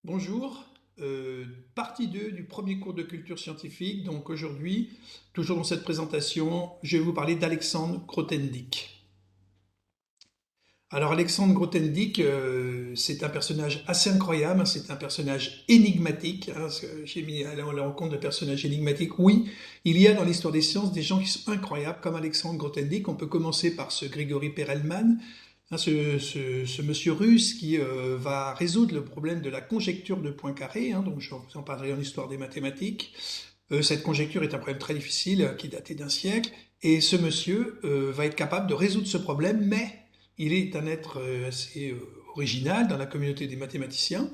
Bonjour, partie 2 du premier cours de culture scientifique. Donc aujourd'hui, toujours dans cette présentation, je vais vous parler d'Alexandre Grothendieck. Alors Alexandre Grothendieck, c'est un personnage assez incroyable, hein, c'est un personnage énigmatique. Hein, j'ai mis à la rencontre de personnages énigmatiques. Oui, il y a dans l'histoire des sciences des gens qui sont incroyables, comme Alexandre Grothendieck. On peut commencer par ce Grigory Perelman, hein, ce monsieur russe qui va résoudre le problème de la conjecture de Poincaré, hein, donc je vous en parlerai en histoire des mathématiques. Cette conjecture est un problème très difficile qui datait d'un siècle, et ce monsieur va être capable de résoudre ce problème, mais il est un être assez original dans la communauté des mathématiciens.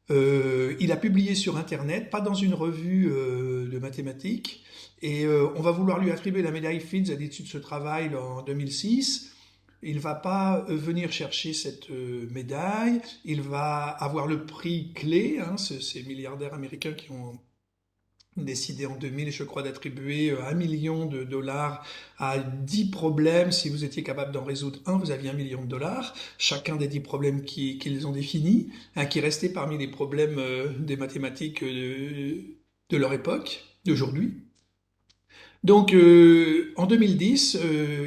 Il a publié sur Internet, pas dans une revue de mathématiques, et on va vouloir lui attribuer la médaille Fields à l'issue de ce travail en 2006. Il va pas venir chercher cette médaille, il va avoir le prix clé, hein, ces milliardaires américains qui ont décidé en 2000, je crois, d'attribuer 1 million de dollars à 10 problèmes. Si vous étiez capable d'en résoudre un, vous aviez 1 million de dollars. Chacun des 10 problèmes qu'ils ont définis, hein, qui restaient parmi les problèmes des mathématiques de leur époque, d'aujourd'hui. Donc, en 2010,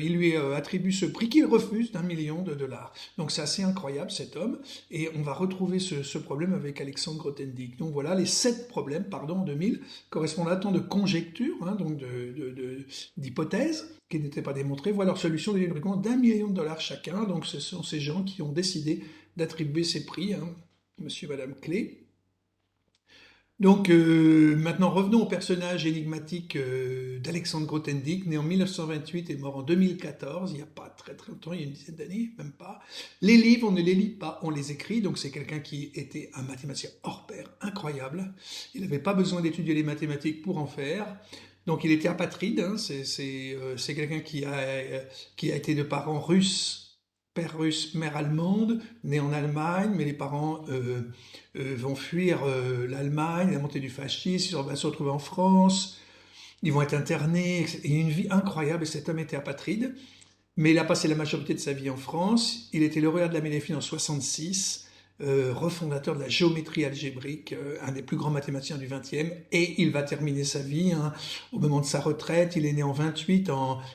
il lui attribue ce prix qu'il refuse d'1 million de dollars. Donc, c'est assez incroyable, cet homme. Et on va retrouver ce problème avec Alexandre Grothendieck. Donc, voilà, les 7 problèmes, pardon, en 2000, correspondent à tant de conjectures, hein, donc d'hypothèses, qui n'étaient pas démontrées. Voilà leur solution d'une récompense d'1 million de dollars chacun. Donc, ce sont ces gens qui ont décidé d'attribuer ces prix, hein, monsieur et madame Clé. Donc maintenant revenons au personnage énigmatique d'Alexandre Grothendieck, né en 1928 et mort en 2014, il n'y a pas très très longtemps, il y a une dizaine d'années, même pas. Les livres, on ne les lit pas, on les écrit, donc c'est quelqu'un qui était un mathématicien hors pair, incroyable. Il n'avait pas besoin d'étudier les mathématiques pour en faire. Donc il était apatride, hein, c'est quelqu'un qui a été de parents russes, père russe, mère allemande, né en Allemagne, mais les parents vont fuir l'Allemagne, la montée du fascisme, ils vont se retrouver en France, ils vont être internés, il y a une vie incroyable, et cet homme était apatride, mais il a passé la majorité de sa vie en France, il était lauréat de la médaille Fields en 66, refondateur de la géométrie algébrique, un des plus grands mathématiciens du XXe, et il va terminer sa vie hein, au moment de sa retraite. Il est né en 28,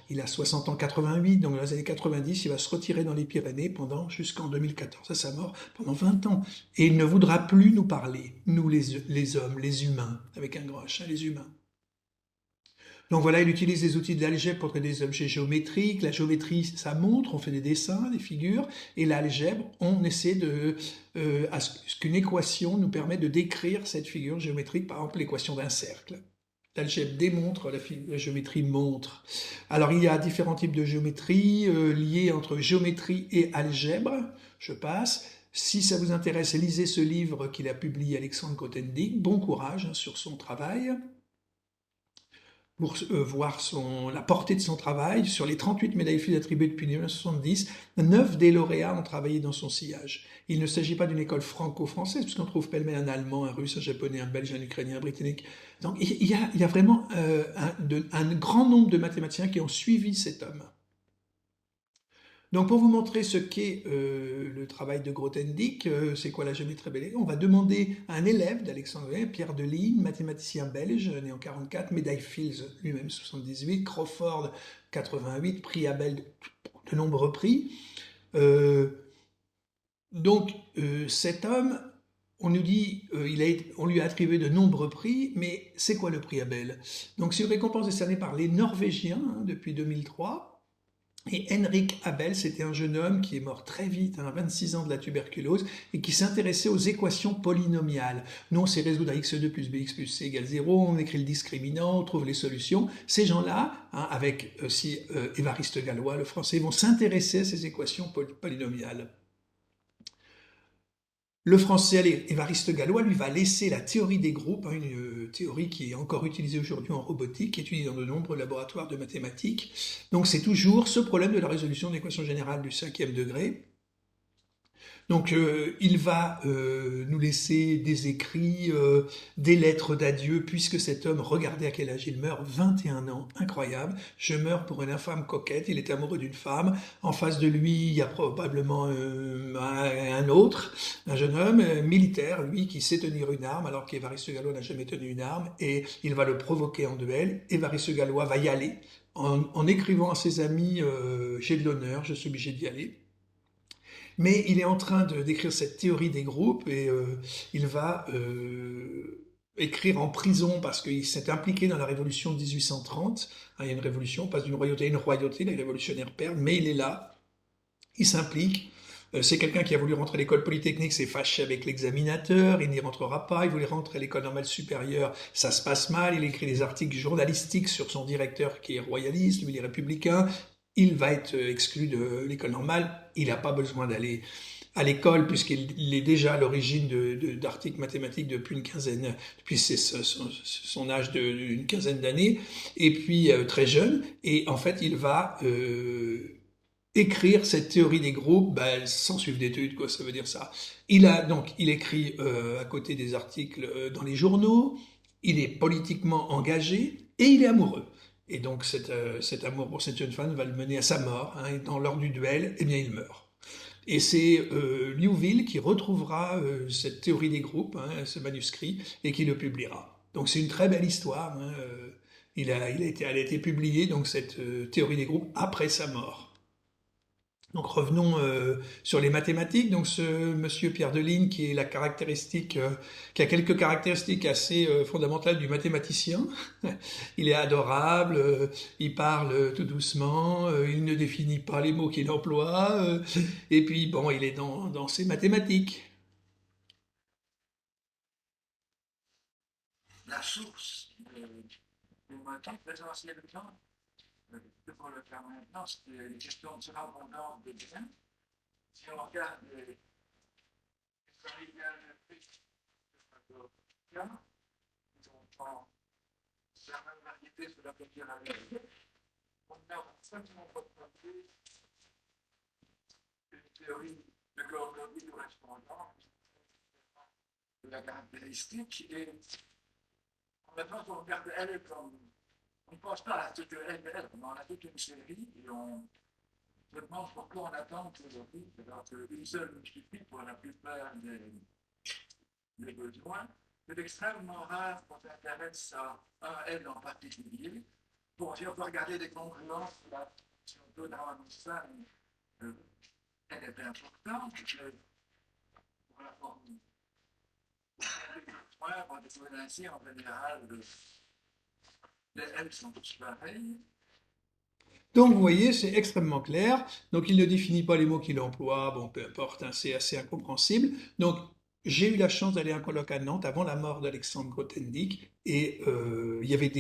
il a 60 ans 88, donc dans les années 90, il va se retirer dans les Pyrénées jusqu'en 2014, à sa mort, pendant 20 ans. Et il ne voudra plus nous parler, nous les hommes, les humains, avec un grand H, les humains. Donc voilà, il utilise les outils de l'algèbre pour créer des objets géométriques. La géométrie, ça montre, on fait des dessins, des figures. Et l'algèbre, on essaie à ce qu'une équation nous permet de décrire cette figure géométrique, par exemple l'équation d'un cercle. L'algèbre démontre, la géométrie montre. Alors il y a différents types de géométrie liés entre géométrie et algèbre. Je passe. Si ça vous intéresse, lisez ce livre qu'il a publié Alexandre Grothendieck. Bon courage hein, sur son travail pour voir la portée de son travail. Sur les 38 médailles Fields attribuées depuis 1970, 9 des lauréats ont travaillé dans son sillage. Il ne s'agit pas d'une école franco-française, puisqu'on trouve pêle-mêle un Allemand, un Russe, un Japonais, un Belge, un Ukrainien, un Britannique. Donc il y a vraiment un grand nombre de mathématiciens qui ont suivi cet homme. Donc pour vous montrer ce qu'est le travail de Grothendieck, c'est quoi la géométrie belle, on va demander à un élève d'Alexandre, Pierre Deligne, mathématicien belge, né en 44, médaille Fields lui-même 78, Crawford 88, prix Abel de nombreux prix. Cet homme, on nous dit, on lui a attribué de nombreux prix, mais c'est quoi le prix Abel? Donc c'est une récompense décernée par les Norvégiens hein, depuis 2003. Et Henrik Abel, c'était un jeune homme qui est mort très vite, à 26 ans de la tuberculose, et qui s'intéressait aux équations polynomiales. Nous, on sait résoudre à x2 plus bx plus c égale 0, on écrit le discriminant, on trouve les solutions. Ces gens-là, hein, avec aussi Évariste Galois, le français, vont s'intéresser à ces équations polynomiales. Le français Évariste Galois lui va laisser la théorie des groupes, hein, une théorie qui est encore utilisée aujourd'hui en robotique, qui est utilisée dans de nombreux laboratoires de mathématiques. Donc c'est toujours ce problème de la résolution de l'équation générale du 5e degré. Donc il va nous laisser des écrits, des lettres d'adieu, puisque cet homme, regardez à quel âge il meurt, 21 ans, incroyable. Je meurs pour une infâme coquette, il est amoureux d'une femme. En face de lui, il y a probablement un autre, un jeune homme militaire, lui, qui sait tenir une arme, alors qu'Évariste Galois n'a jamais tenu une arme, et il va le provoquer en duel. Évariste Galois va y aller, en écrivant à ses amis j'ai de l'honneur, je suis obligé d'y aller. Mais il est en train d'écrire cette théorie des groupes et il va écrire en prison parce qu'il s'est impliqué dans la révolution de 1830. Il y a une révolution, on passe d'une royauté à une royauté, les révolutionnaires perdent, mais il est là, il s'implique. C'est quelqu'un qui a voulu rentrer à l'école polytechnique, s'est fâché avec l'examinateur, il n'y rentrera pas, il voulait rentrer à l'école normale supérieure, ça se passe mal, il écrit des articles journalistiques sur son directeur qui est royaliste, lui il est républicain, il va être exclu de l'école normale, il n'a pas besoin d'aller à l'école puisqu'il est déjà à l'origine d'articles mathématiques depuis une quinzaine, depuis son âge d'une quinzaine d'années, et puis très jeune, et en fait il va écrire cette théorie des groupes sans suivre d'études, quoi, ça veut dire ça. Il écrit à côté des articles dans les journaux, il est politiquement engagé et il est amoureux. Et donc cet amour pour cette jeune femme va le mener à sa mort. Hein, et lors du duel, eh bien il meurt. Et c'est Liouville qui retrouvera cette théorie des groupes, hein, ce manuscrit, et qui le publiera. Donc c'est une très belle histoire. Hein, elle a été publiée, donc cette théorie des groupes, après sa mort. Donc revenons sur les mathématiques. Donc ce monsieur Pierre Deligne qui est la caractéristique, qui a quelques caractéristiques assez fondamentales du mathématicien. Il est adorable, il parle tout doucement, il ne définit pas les mots qu'il emploie, et puis bon, il est dans ses mathématiques. La source de mon temps présentiellement, pour le faire maintenant, c'est une question de surabondance de biens. Si on regarde les cas, ils ont la même variété sur la première année. On a simplement proposé une théorie de coordonnées correspondantes de la caractéristique et maintenant on regarde elle comme on ne pense pas à ce qu'elle est, on en a toute une série et on se demande pourquoi on attend aujourd'hui, alors qu'une seule suffit pour la plupart des besoins. C'est extrêmement rare qu'on s'intéresse à un L en particulier. Bon, si on peut regarder des congruences, là, si on peut dans un sein, elle est importante, pour la formule. On découvre ainsi en général les L sont tous pareils. Donc vous voyez, c'est extrêmement clair. Donc il ne définit pas les mots qu'il emploie, bon peu importe, hein, c'est assez incompréhensible. Donc j'ai eu la chance d'aller à un colloque à Nantes avant la mort d'Alexandre Grothendieck et il y avait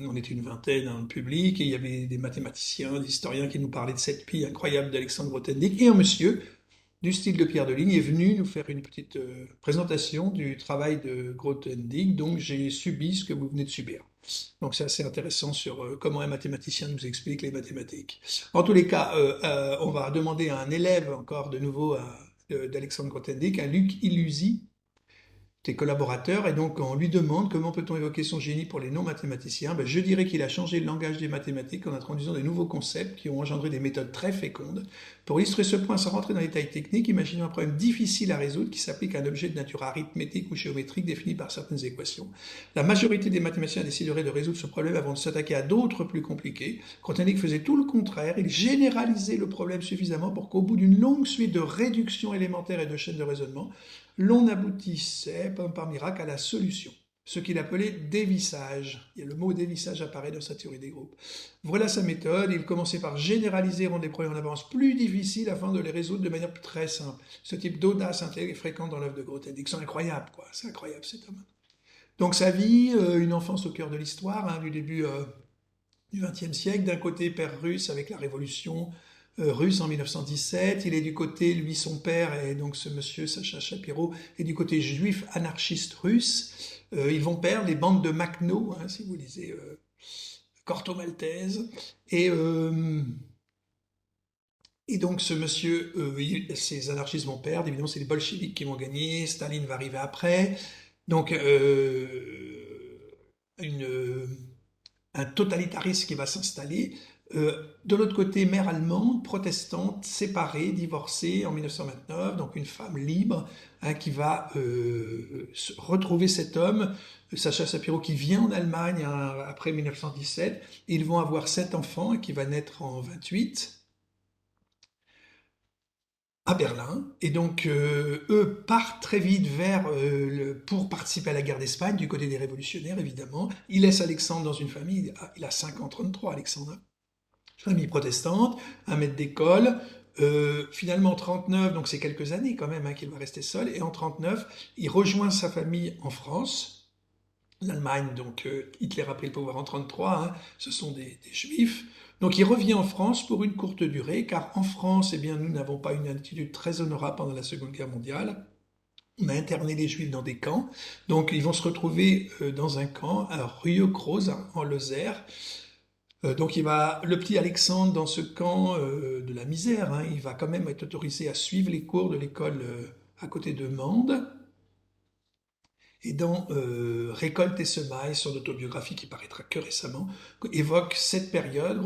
on était une vingtaine dans le public et il y avait des mathématiciens, des historiens qui nous parlaient de cette pie incroyable d'Alexandre Grothendieck et un monsieur du style de Pierre Deligne est venu nous faire une petite présentation du travail de Grothendieck, donc j'ai subi ce que vous venez de subir. Donc c'est assez intéressant sur comment un mathématicien nous explique les mathématiques. En tous les cas, on va demander à un élève encore de nouveau d'Alexandre Grothendieck, à Luc Illusi, tes collaborateurs, et donc on lui demande comment peut-on évoquer son génie pour les non-mathématiciens. Je dirais qu'il a changé le langage des mathématiques en introduisant des nouveaux concepts qui ont engendré des méthodes très fécondes. Pour illustrer ce point sans rentrer dans les détails techniques, imaginons un problème difficile à résoudre qui s'applique à un objet de nature arithmétique ou géométrique défini par certaines équations. La majorité des mathématiciens décideraient de résoudre ce problème avant de s'attaquer à d'autres plus compliqués. Grothendieck faisait tout le contraire, il généralisait le problème suffisamment pour qu'au bout d'une longue suite de réductions élémentaires et de chaînes de raisonnement, l'on aboutissait, par miracle, à la solution, ce qu'il appelait dévissage. Et le mot dévissage apparaît dans sa théorie des groupes. Voilà sa méthode. Il commençait par généraliser et rendre les problèmes en avance plus difficiles afin de les résoudre de manière très simple. Ce type d'audace intellectuelle est fréquent dans l'œuvre de Grothendieck. C'est incroyable, quoi. C'est incroyable, cet homme. Donc sa vie, une enfance au cœur de l'histoire, hein, du début du XXe siècle. D'un côté, père russe avec la révolution russe en 1917. Il est du côté, lui, son père, et donc ce monsieur, Sacha Shapiro, est du côté juif anarchiste russe. Ils vont perdre les bandes de Makhno, hein, si vous lisez Corto Maltese. Et Et donc ce monsieur, ces anarchistes vont perdre, évidemment c'est les bolcheviks qui vont gagner, Staline va arriver après, donc une, un totalitarisme qui va s'installer. De l'autre côté, mère allemande, protestante, séparée, divorcée en 1929, donc une femme libre hein, qui va retrouver cet homme, Sacha Sapiro, qui vient en Allemagne hein, après 1917. Ils vont avoir 7 enfants qui va naître en 28 à Berlin. Et donc, eux partent très vite pour participer à la guerre d'Espagne, du côté des révolutionnaires, évidemment. Ils laissent Alexandre dans une famille, il a 5 ans, 33, Alexandre. Famille protestante, un maître d'école. Finalement, en 39, donc c'est quelques années quand même hein, qu'il va rester seul. Et en 39, il rejoint sa famille en France. L'Allemagne, donc Hitler a pris le pouvoir en 33, hein, ce sont des juifs. Donc il revient en France pour une courte durée, car en France, eh bien, nous n'avons pas une attitude très honorable pendant la Seconde Guerre mondiale. On a interné les juifs dans des camps. Donc ils vont se retrouver dans un camp à Rueil-Croze, en Lozère. Donc le petit Alexandre, dans ce camp de la misère, hein, il va quand même être autorisé à suivre les cours de l'école à côté de Mende. Et dans Récolte et semailles, son autobiographie qui paraîtra que récemment, évoque cette période.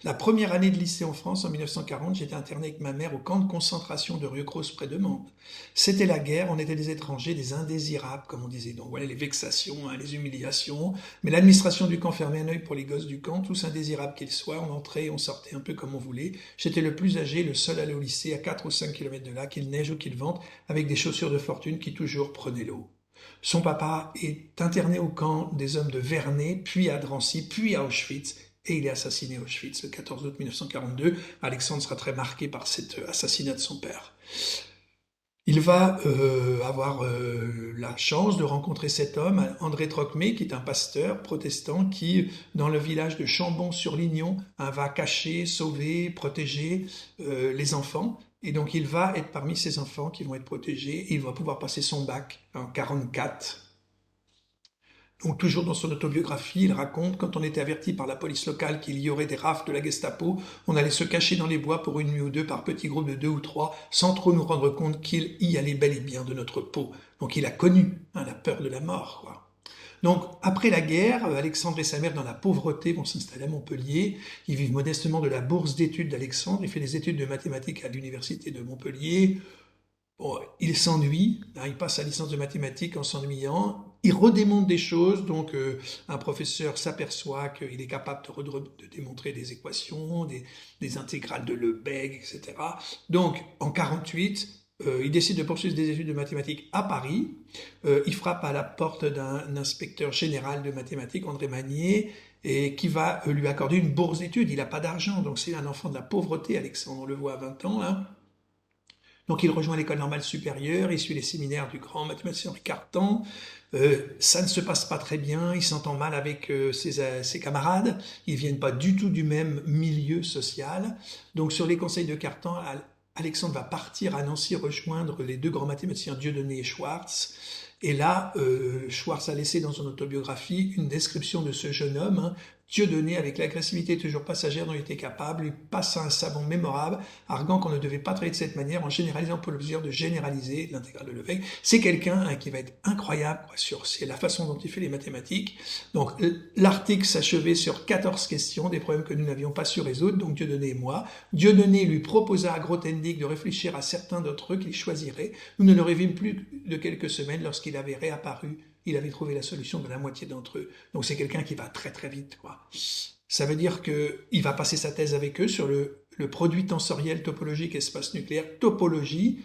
La première année de lycée en France, en 1940, j'étais interné avec ma mère au camp de concentration de Rueil-Croze près de Mende. C'était la guerre, on était des étrangers, des indésirables, comme on disait. Donc voilà les vexations, hein, les humiliations. Mais l'administration du camp fermait un œil pour les gosses du camp, tous indésirables qu'ils soient. On entrait, on sortait un peu comme on voulait. J'étais le plus âgé, le seul à aller au lycée, à 4 ou 5 kilomètres de là, qu'il neige ou qu'il vente, avec des chaussures de fortune qui toujours prenaient l'eau. Son papa est interné au camp des hommes de Vernet, puis à Drancy, puis à Auschwitz, et il est assassiné à Auschwitz le 14 août 1942. Alexandre sera très marqué par cet assassinat de son père. Il va avoir la chance de rencontrer cet homme, André Trocmé, qui est un pasteur protestant qui, dans le village de Chambon-sur-Lignon, va cacher, sauver, protéger les enfants. Et donc il va être parmi ces enfants qui vont être protégés et il va pouvoir passer son bac en 44. Donc toujours dans son autobiographie, il raconte quand on était averti par la police locale qu'il y aurait des rafles de la Gestapo, on allait se cacher dans les bois pour une nuit ou deux par petits groupes de 2 ou 3, sans trop nous rendre compte qu'il y allait bel et bien de notre peau. Donc il a connu hein, la peur de la mort, quoi. Donc, après la guerre, Alexandre et sa mère, dans la pauvreté, vont s'installer à Montpellier. Ils vivent modestement de la bourse d'études d'Alexandre. Il fait des études de mathématiques à l'université de Montpellier. Bon, il s'ennuie, hein, il passe sa licence de mathématiques en s'ennuyant. Il redémontre des choses, donc un professeur s'aperçoit qu'il est capable de démontrer des équations, des intégrales de Lebesgue, etc. Donc, en 48, il décide de poursuivre des études de mathématiques à Paris. Il frappe à la porte d'un inspecteur général de mathématiques, André Magnier, et qui va lui accorder une bourse d'études. Il n'a pas d'argent, donc c'est un enfant de la pauvreté, Alexandre, on le voit à 20 ans, là. Donc il rejoint l'école normale supérieure, il suit les séminaires du grand mathématicien Henri Cartan. Ça ne se passe pas très bien, il s'entend mal avec ses camarades, ils viennent pas du tout du même milieu social. Donc sur les conseils de Cartan, Alexandre va partir à Nancy rejoindre les 2 grands mathématiciens Dieudonné et Schwartz. Et là, Schwartz a laissé dans son autobiographie une description de ce jeune homme, hein, Dieudonné, avec l'agressivité toujours passagère dont il était capable, lui passa un savon mémorable, arguant qu'on ne devait pas travailler de cette manière en généralisant pour le plaisir de généraliser l'intégrale de Lebesgue. C'est quelqu'un hein, qui va être incroyable c'est la façon dont il fait les mathématiques. Donc l'article s'achevait sur 14 questions, des problèmes que nous n'avions pas su résoudre, donc Dieudonné et moi. Dieudonné lui proposa à Grothendieck de réfléchir à certains d'entre eux qu'il choisirait. Nous ne le revîmes plus de quelques semaines lorsqu'il avait réapparu. Il avait trouvé la solution de la moitié d'entre eux. Donc c'est quelqu'un qui va très très vite, quoi. Ça veut dire qu'il va passer sa thèse avec eux sur le produit tensoriel topologique espace nucléaire, topologie,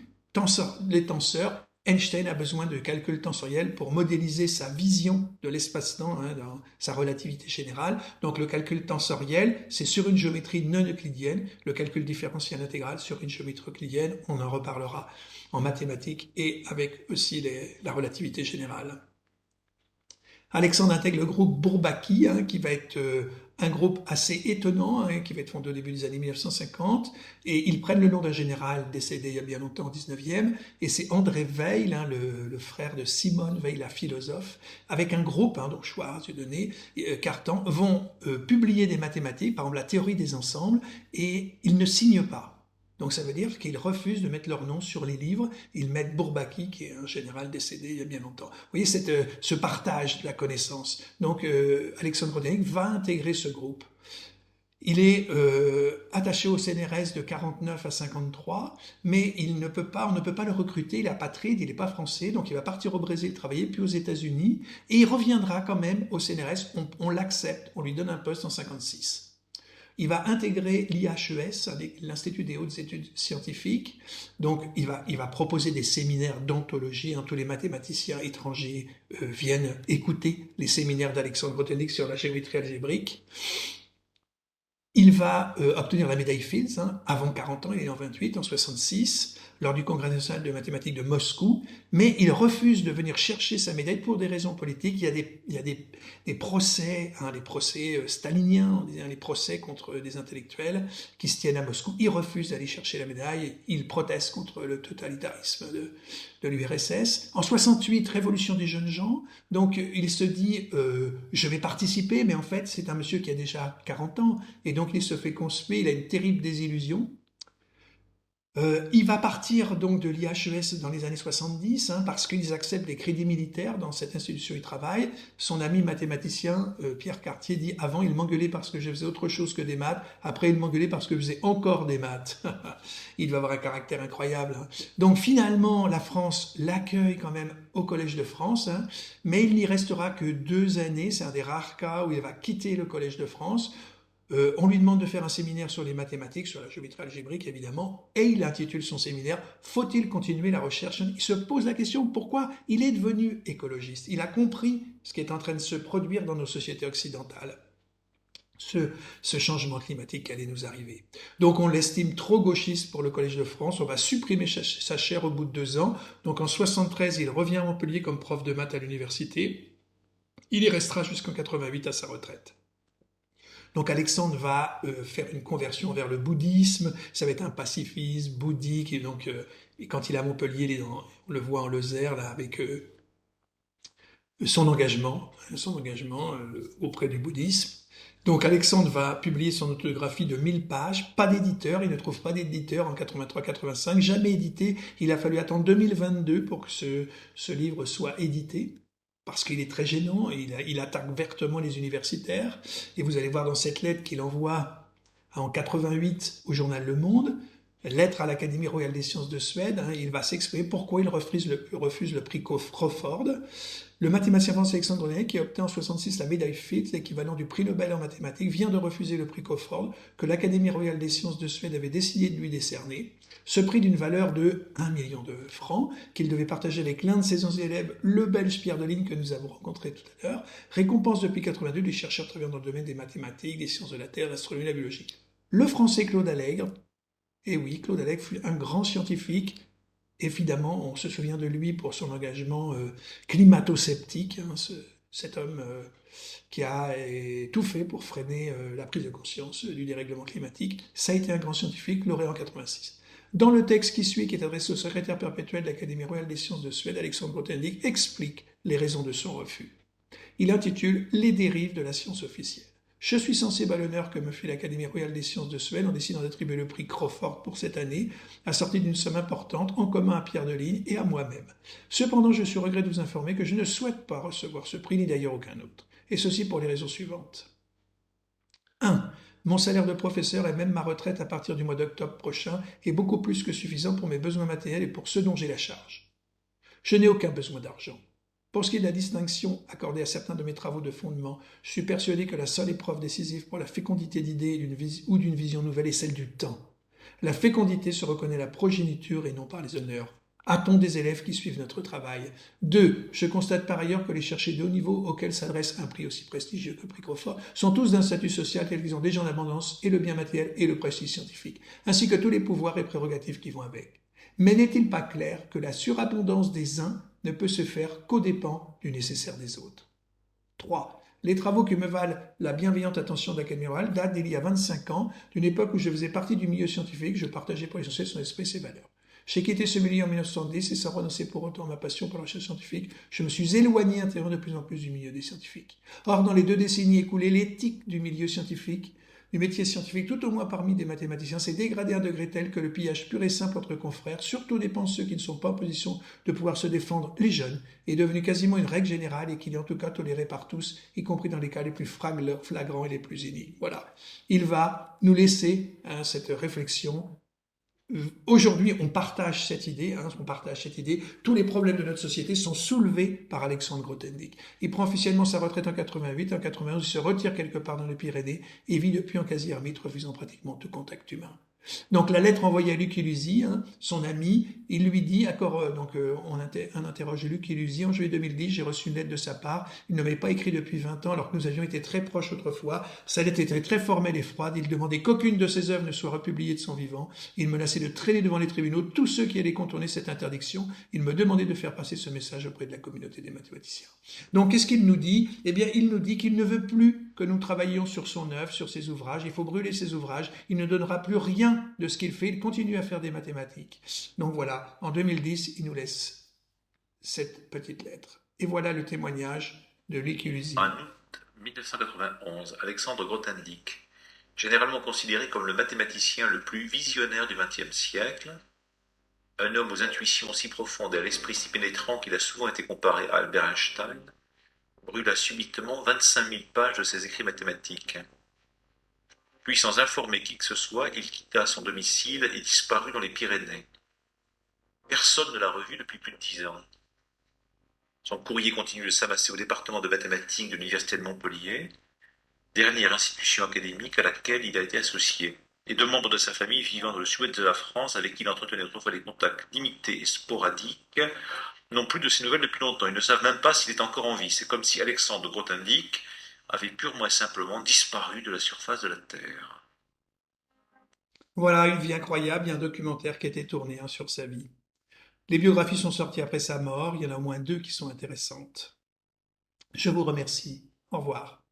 les tenseurs. Einstein a besoin de calculs tensoriels pour modéliser sa vision de l'espace-temps hein, dans sa relativité générale. Donc le calcul tensoriel, c'est sur une géométrie non euclidienne, le calcul différentiel intégral sur une géométrie euclidienne, on en reparlera en mathématiques et avec aussi la relativité générale. Alexandre intègre le groupe Bourbaki, hein, qui va être un groupe assez étonnant, hein, qui va être fondé au début des années 1950, et ils prennent le nom d'un général décédé il y a bien longtemps, au 19e, et c'est André Weil, hein, le frère de Simone Weil, la philosophe, avec un groupe, hein, donc Schwartz, Dieudonné, Cartan, vont publier des mathématiques, par exemple la théorie des ensembles, et ils ne signent pas. Donc ça veut dire qu'ils refusent de mettre leur nom sur les livres, ils mettent Bourbaki, qui est un général décédé il y a bien longtemps. Vous voyez ce partage de la connaissance. Donc Alexandre Grothendieck va intégrer ce groupe. Il est attaché au CNRS de 49 à 53, mais on ne peut pas le recruter, il est apatride, il n'est pas français, donc il va partir au Brésil travailler, puis aux États-Unis, et il reviendra quand même au CNRS, on l'accepte, on lui donne un poste en 56. Il va intégrer l'IHES, l'Institut des hautes études scientifiques, donc il va proposer des séminaires d'anthologie, tous les mathématiciens étrangers viennent écouter les séminaires d'Alexandre Grothendieck sur la géométrie algébrique. Il va obtenir la médaille Fields, avant 40 ans, il est en 28, en 66, lors du Congrès national de mathématiques de Moscou, mais il refuse de venir chercher sa médaille pour des raisons politiques. Il y a des procès, des procès staliniens, les procès contre des intellectuels qui se tiennent à Moscou. Il refuse d'aller chercher la médaille, il proteste contre le totalitarisme de l'URSS. En 68, révolution des jeunes gens, donc il se dit je vais participer, mais en fait c'est un monsieur qui a déjà 40 ans, et donc il se fait conspuer, il a une terrible désillusion. Il va partir donc de l'IHES dans les années 70, parce qu'ils acceptent les crédits militaires dans cette institution où il travaille. Son ami mathématicien Pierre Cartier dit « Avant, il m'engueulait parce que je faisais autre chose que des maths. Après, il m'engueulait parce que je faisais encore des maths. » Il doit avoir un caractère incroyable. Donc finalement, la France l'accueille quand même au Collège de France, mais il n'y restera que 2 années. C'est un des rares cas où il va quitter le Collège de France. On lui demande de faire un séminaire sur les mathématiques, sur la géométrie algébrique évidemment, et il intitule son séminaire « Faut-il continuer la recherche ?» Il se pose la question pourquoi il est devenu écologiste. Il a compris ce qui est en train de se produire dans nos sociétés occidentales, ce changement climatique qui allait nous arriver. Donc on l'estime trop gauchiste pour le Collège de France, on va supprimer sa chaire au bout de 2 ans. Donc en 73, il revient à Montpellier comme prof de maths à l'université. Il y restera jusqu'en 88 à sa retraite. Donc Alexandre va faire une conversion vers le bouddhisme, ça va être un pacifisme bouddhique, et donc quand il est à Montpellier, on le voit en Lozère, là, avec son engagement auprès du bouddhisme. Donc Alexandre va publier son autobiographie de 1000 pages, pas d'éditeur, il ne trouve pas d'éditeur en 83-85, jamais édité, il a fallu attendre 2022 pour que ce livre soit édité, parce qu'il est très gênant, et il attaque vertement les universitaires, et vous allez voir dans cette lettre qu'il envoie en 88 au journal Le Monde, lettre à l'Académie royale des sciences de Suède, il va s'exprimer pourquoi il refuse le prix Crawford. Le mathématicien français Alexandre Grothendieck, qui a obtenu en 66 la médaille Fields, l'équivalent du prix Nobel en mathématiques, vient de refuser le prix Crawford que l'Académie royale des sciences de Suède avait décidé de lui décerner. Ce prix d'une valeur de 1 million de francs, qu'il devait partager avec l'un de ses anciens élèves, le Belge Pierre Deligne, que nous avons rencontré tout à l'heure, récompense depuis 82 les chercheurs travaillant dans le domaine des mathématiques, des sciences de la Terre, de l'astronomie et de la biologie. Le français Claude Allègre, et oui, Claude Allègre fut un grand scientifique. Évidemment, on se souvient de lui pour son engagement climato-sceptique, cet homme qui a tout fait pour freiner la prise de conscience du dérèglement climatique. Ça a été un grand scientifique, lauréat en 86. Dans le texte qui suit, qui est adressé au secrétaire perpétuel de l'Académie royale des sciences de Suède, Alexandre Grothendieck explique les raisons de son refus. Il intitule « Les dérives de la science officielle ». Je suis sensible à l'honneur que me fait l'Académie royale des sciences de Suède en décidant d'attribuer le prix Crawford pour cette année, assorti d'une somme importante en commun à Pierre Deligne et à moi-même. Cependant, je suis au regret de vous informer que je ne souhaite pas recevoir ce prix ni d'ailleurs aucun autre. Et ceci pour les raisons suivantes. 1. Mon salaire de professeur et même ma retraite à partir du mois d'octobre prochain est beaucoup plus que suffisant pour mes besoins matériels et pour ceux dont j'ai la charge. Je n'ai aucun besoin d'argent. Pour ce qui est de la distinction accordée à certains de mes travaux de fondement, je suis persuadé que la seule épreuve décisive pour la fécondité d'idées ou d'une vision nouvelle est celle du temps. La fécondité se reconnaît à la progéniture et non par les honneurs. A-t-on des élèves qui suivent notre travail? 2. Je constate par ailleurs que les chercheurs de haut niveau auxquels s'adresse un prix aussi prestigieux que le prix Crawford sont tous d'un statut social tel qu'ils ont déjà en abondance et le bien matériel et le prestige scientifique, ainsi que tous les pouvoirs et prérogatives qui vont avec. Mais n'est-il pas clair que la surabondance des uns ne peut se faire qu'aux dépens du nécessaire des autres? 3. Les travaux qui me valent la bienveillante attention de l'Académie royale datent d'il y a 25 ans, d'une époque où je faisais partie du milieu scientifique, je partageais pour l'essentiel son esprit et ses valeurs. J'ai quitté ce milieu en 1970 et sans renoncer pour autant à ma passion pour la recherche scientifique, je me suis éloigné intérieurement de plus en plus du milieu des scientifiques. Or, dans les 2 décennies écoulées, l'éthique du milieu scientifique du métier scientifique, tout au moins parmi des mathématiciens, s'est dégradé à un degré tel que le pillage pur et simple entre confrères, surtout des ceux qui ne sont pas en position de pouvoir se défendre, les jeunes, est devenu quasiment une règle générale et qu'il est en tout cas toléré par tous, y compris dans les cas les plus flagrants et les plus énigmes. Voilà. Il va nous laisser cette réflexion. Aujourd'hui, on partage cette idée, Tous les problèmes de notre société sont soulevés par Alexandre Grothendieck. Il prend officiellement sa retraite en 88, en 91, il se retire quelque part dans les Pyrénées et vit depuis en quasi-ermite, refusant pratiquement tout contact humain. Donc la lettre envoyée à Luc Ilusy, son ami, il lui dit, on interroge Luc Ilusy, en juillet 2010, j'ai reçu une lettre de sa part, il ne m'avait pas écrit depuis 20 ans alors que nous avions été très proches autrefois, sa lettre était très formelle et froide, il demandait qu'aucune de ses œuvres ne soit republiée de son vivant, il menaçait de traîner devant les tribunaux tous ceux qui allaient contourner cette interdiction, il me demandait de faire passer ce message auprès de la communauté des mathématiciens. Donc qu'est-ce qu'il nous dit? Eh bien il nous dit qu'il ne veut plus que nous travaillions sur son œuvre, sur ses ouvrages, il faut brûler ses ouvrages, il ne donnera plus rien de ce qu'il fait, il continue à faire des mathématiques. Donc voilà, en 2010, il nous laisse cette petite lettre. Et voilà le témoignage de Luc Ilusy. En août 1991, Alexandre Grothendieck, généralement considéré comme le mathématicien le plus visionnaire du XXe siècle, un homme aux intuitions si profondes et à l'esprit si pénétrant qu'il a souvent été comparé à Albert Einstein, brûla subitement 25 000 pages de ses écrits mathématiques. Puis, sans informer qui que ce soit, il quitta son domicile et disparut dans les Pyrénées. Personne ne l'a revu depuis plus de 10 ans. Son courrier continue de s'amasser au département de mathématiques de l'Université de Montpellier, dernière institution académique à laquelle il a été associé, et deux membres de sa famille vivant dans le sud-ouest de la France avec qui il entretenait autrefois des contacts limités et sporadiques n'ont plus de ses nouvelles depuis longtemps. Ils ne savent même pas s'il est encore en vie. C'est comme si Alexandre Grothendieck avait purement et simplement disparu de la surface de la Terre. Voilà une vie incroyable, il y a un documentaire qui a été tourné sur sa vie. Les biographies sont sorties après sa mort, il y en a au moins 2 qui sont intéressantes. Je vous remercie. Au revoir.